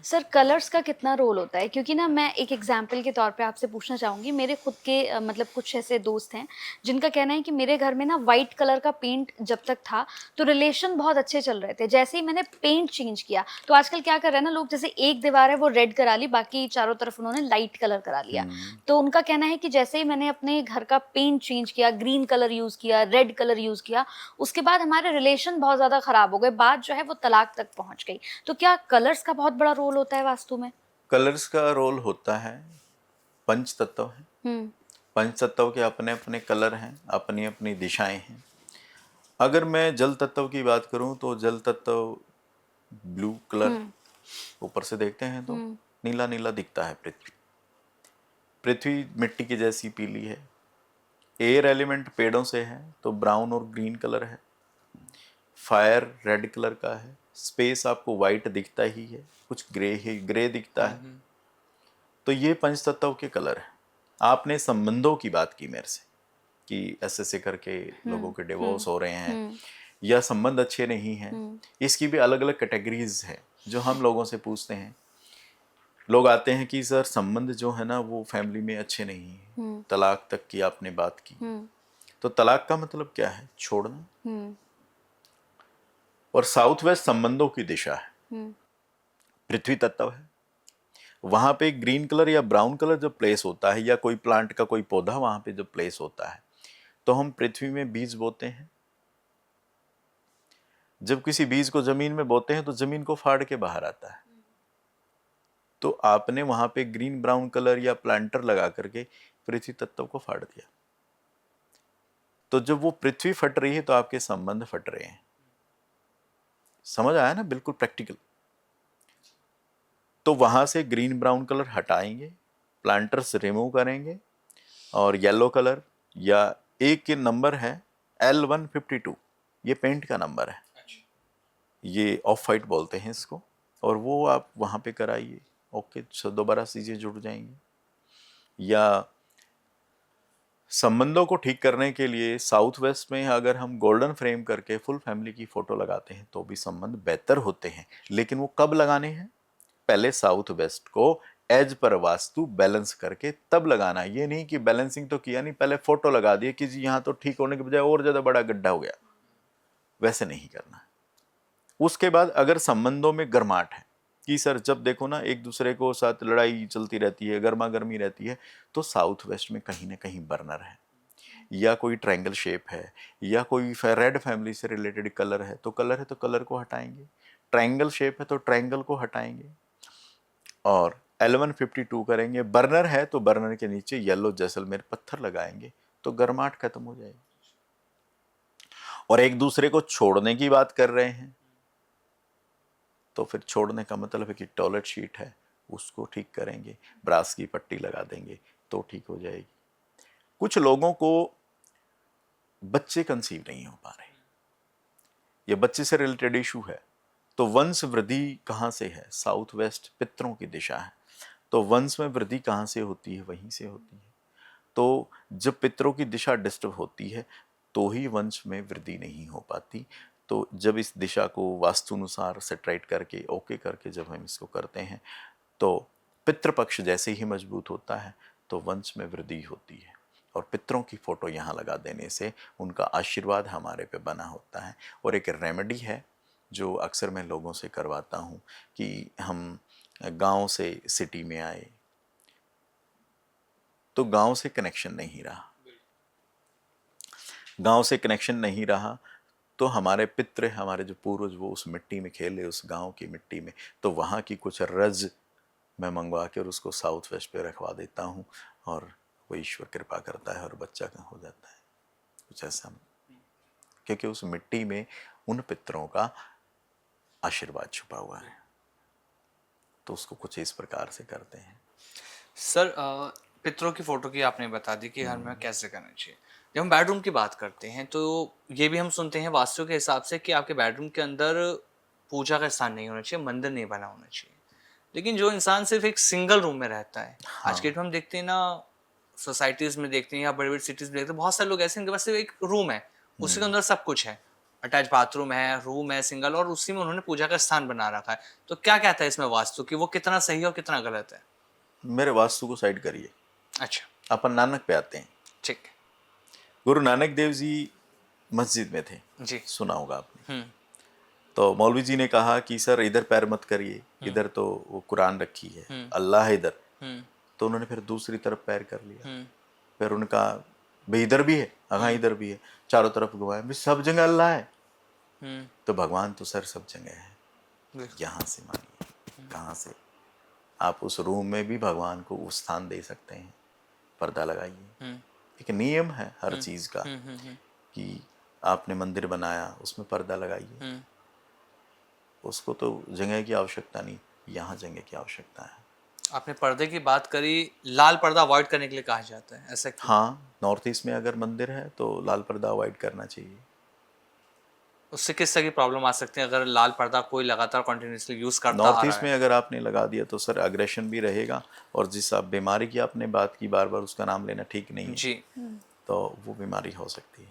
Sir colours का कितना role होता है? क्योंकि ना मैं एक एग्जांपल के तौर पे आपसे पूछना चाहूँगी। मेरे खुद के मतलब कुछ ऐसे दोस्त हैं, जिनका कहना है कि मेरे घर में ना व्हाइट कलर का पेंट जब तक था, तो रिलेशन बहुत अच्छे चल रहे थे। जैसे ही मैंने पेंट चेंज किया, तो आजकल क्या कर रहे हैं ना लोग, जैसे एक दीवार है वो रेड करा ली, बाकी चारों तरफ उन्होंने लाइट कलर करा लिया। हुँ। तो उनका कहना है कि जैसे ही मैंने अपने घर का पेंट चेंज किया, ग्रीन कलर यूज़ किया, रेड कलर यूज़ किया, उसके बाद हमारे रिलेशन बहुत ज़्यादा खराब हो गए। बात जो है वो तलाक तक पहुँच गई। तो क्या कलर्स का बहुत बड़ा रोल होता है वास्तु में? कलर्स का रोल होता है, पंचतत्व हैं। हुँ, पंचतत्व के अपने-अपने कलर हैं, अपनी-अपनी दिशाएँ हैं। अगर मैं जल तत्व की बात करूँ तो जल तत्व ब्लू कलर हुँ, ऊपर से देखते हैं तो हुँ, नीला-नीला दिखता है पृथ्वी। पृथ्वी मिट्टी की जैसी पीली है। एयर एलिमेंट पेड़ों से है तो ब्राउन और ग्रीन कलर है। फायर रेड कलर का है। स्पेस आपको वाइट दिखता ही है, कुछ ग्रे ही ग्रे दिखता है। तो ये पंचतत्व के कलर हैं। आपने संबंधों की बात की मेरे से कि ऐसे-ऐसे करके लोगों हुँ, के डिवोर्स हुँ, हो रहे हैं हुँ, या संबंध अच्छे नहीं हैं। हुँ, इसकी भी अलग-अलग कैटेगरीज है जो हम लोगों से पूछते हैं। लोग आते हैं कि सर संबंध जो है ना वो फैमिली में अच्छे नहीं हैं। हुँ, तलाक तक की आपने बात की। हुँ, तो तलाक का मतलब क्या है? छोड़ना। हुँ, और साउथ वेस्ट संबंधों की दिशा है। हुँ, पृथ्वी तत्व है। वहां पे ग्रीन कलर या ब्राउन कलर जब प्लेस होता है या कोई प्लांट का कोई पौधा वहां पे जब प्लेस होता है तो हम पृथ्वी में बीज बोते हैं। जब किसी बीज को जमीन में बोते हैं तो जमीन को फाड़ के बाहर आता है। तो आपने वहां पे ग्रीन ब्राउन कलर या प्लांटर लगा करके पृथ्वी तत्व को फाड़ दिया। तो जब वो पृथ्वी फट रही है तो आपके संबंध फट रहे हैं। समझ आया ना? बिल्कुल प्रैक्टिकल। तो वहां से ग्रीन ब्राउन कलर हटाएंगे, प्लांटर्स रिमूव करेंगे और येलो कलर या एक के नंबर है L152, ये पेंट का नंबर है। ये ऑफ वाइट बोलते हैं इसको। और वो आप वहां पे कराइए। ओके, दोबारा चीजें जुड़ जाएंगी। या संबंधों को ठीक करने के लिए साउथ वेस्ट में अगर हम गोल्डन फ्रेम करके फुल फैमिली की फोटो लगाते हैं तो भी संबंध बेहतर होते हैं। लेकिन वो कब लगाने हैं? पहले साउथ वेस्ट को एज पर वास्तु बैलेंस करके तब लगाना है। ये नहीं कि बैलेंसिंग तो किया नहीं, पहले फोटो लगा दिए कि जी यहाँ तो ठीक होने के बजाय और ज्यादा बड़ा गड्ढा हो गया। वैसे नहीं करना है। उसके बाद अगर संबंधों में गर्माहट है कि सर जब देखो ना एक दूसरे को साथ लड़ाई चलती रहती है, गर्मा गर्मी रहती है, तो साउथ वेस्ट में कहीं ना कहीं बर्नर है या कोई ट्रायंगल शेप है या कोई रेड फैमिली से रिलेटेड कलर है, तो कलर है तो कलर को हटाएंगे। ट्रायंगल शेप है तो ट्रायंगल को हटाएंगे और L152 करेंगे। बर्नर है तो बर्नर के नीचे येलो जैसलमेर पत्थर लगाएंगे तो गर्माहट खत्म हो जाएगी। और एक दूसरे को छोड़ने की बात कर रहे हैं तो फिर छोड़ने का मतलब है कि टॉयलेट शीट है उसको ठीक करेंगे, ब्रास की पट्टी लगा देंगे तो ठीक हो जाएगी। कुछ लोगों को बच्चे कंसीव नहीं हो पा रहे, ये बच्चे से रिलेटेड इशू है। तो वंश वृद्धि कहाँ से है? साउथ वेस्ट पितरों की दिशा है। तो वंश में वृद्धि कहाँ से होती है? वहीं से होती है। तो जब पितरों की दिशा डिस्टर्ब होती है तो ही वंश में वृद्धि नहीं हो पाती। तो जब इस दिशा को वास्तुनुसार सेटराइट करके ओके करके जब हम इसको करते हैं तो पितृपक्ष जैसे ही मजबूत होता है तो वंश में वृद्धि होती है। और पितरों की फोटो यहाँ लगा देने से उनका आशीर्वाद हमारे पे बना होता है। और एक रेमेडी है जो अक्सर मैं लोगों से करवाता हूँ कि हम गांव से सिटी में आए तो गांव से कनेक्शन नहीं रहा। गांव से कनेक्शन नहीं रहा तो हमारे पितृ, हमारे जो पूर्वज, वो उस मिट्टी में खेले, उस गांव की मिट्टी में। तो वहाँ की कुछ रज मैं मंगवा के और उसको साउथ वेस्ट पे रखवा देता हूँ और वो ईश्वर कृपा करता है और बच्चा का हो जाता है कुछ ऐसा। क्योंकि उस मिट्टी में उन पितरों का आशीर्वाद छुपा हुआ है। तो उसको कुछ इस प्रकार से करते हैं। सर पितरों की फोटो की आपने बता दी कि घर में कैसे करना चाहिए। जब हम बेडरूम की बात करते हैं तो ये भी हम सुनते हैं वास्तु के हिसाब से कि आपके बेडरूम के अंदर पूजा का स्थान नहीं होना चाहिए, मंदिर नहीं बना होना चाहिए। लेकिन जो इंसान सिर्फ एक सिंगल रूम में रहता है, आज के हाँ। डेट में हम देखते हैं ना, सोसाइटीज में देखते हैं या बड़े बड़े सिटीज में देखते हैं, बहुत सारे लोग ऐसे हैं, इनके पास सिर्फ एक रूम है, उसी के अंदर सब कुछ है। अटैच बाथरूम है, रूम है सिंगल, और उसी में उन्होंने पूजा का स्थान बना रखा है, तो क्या कहता है इसमें वास्तु कि वो कितना सही है और कितना गलत है? मेरे वास्तु को साइड करिए, अच्छा, अपन नानक पे आते हैं। ठीक है। गुरु नानक देव जी मस्जिद में थे, जी। सुना होगा आपने। हम्म। तो मौलवी जी ने कहा कि सर इधर पैर मत करिए, इधर तो वो कुरान रखी है, अल्लाह है इधर। हम्म। तो उन्होंने फिर दूसरी तरफ पैर कर लिया। हम्म। फिर उनका भाई इधर भी है, हाँ इधर भी है, चारों तरफ घुमाया, भाई सब जगह अल्लाह है। हम्म। तो भगवान तो सर सब जगह है, बिल्कुल। यहाँ से मानिए कहाँ से। आप उस रूम में भी भगवान को वो स्थान दे सकते हैं, पर्दा लगाइए। हम्म। एक नियम है हर चीज़ का हम्म। हम्म। कि आपने मंदिर बनाया उसमें पर्दा लगाइए। हम्म। उसको तो जगह की आवश्यकता नहीं, यहाँ जगह की आवश्यकता है। आपने पर्दे की बात करी, लाल पर्दा अवॉइड करने के लिए कहा जाता है, ऐसा क्यों? हाँ, नॉर्थ ईस्ट में अगर मंदिर है तो लाल पर्दा अवॉइड करना चाहिए। उससे किस तरह की प्रॉब्लम आ सकती है अगर लाल पर्दा कोई लगातार कंटिन्यूअसली यूज करता आ नॉर्थ रहा ईस्ट है? में अगर आपने लगा दिया तो सर अग्रेशन भी रहेगा, और जिस आप बीमारी की आपने बात की बार बार उसका नाम लेना ठीक नहीं है, जी। तो वो बीमारी हो सकती है।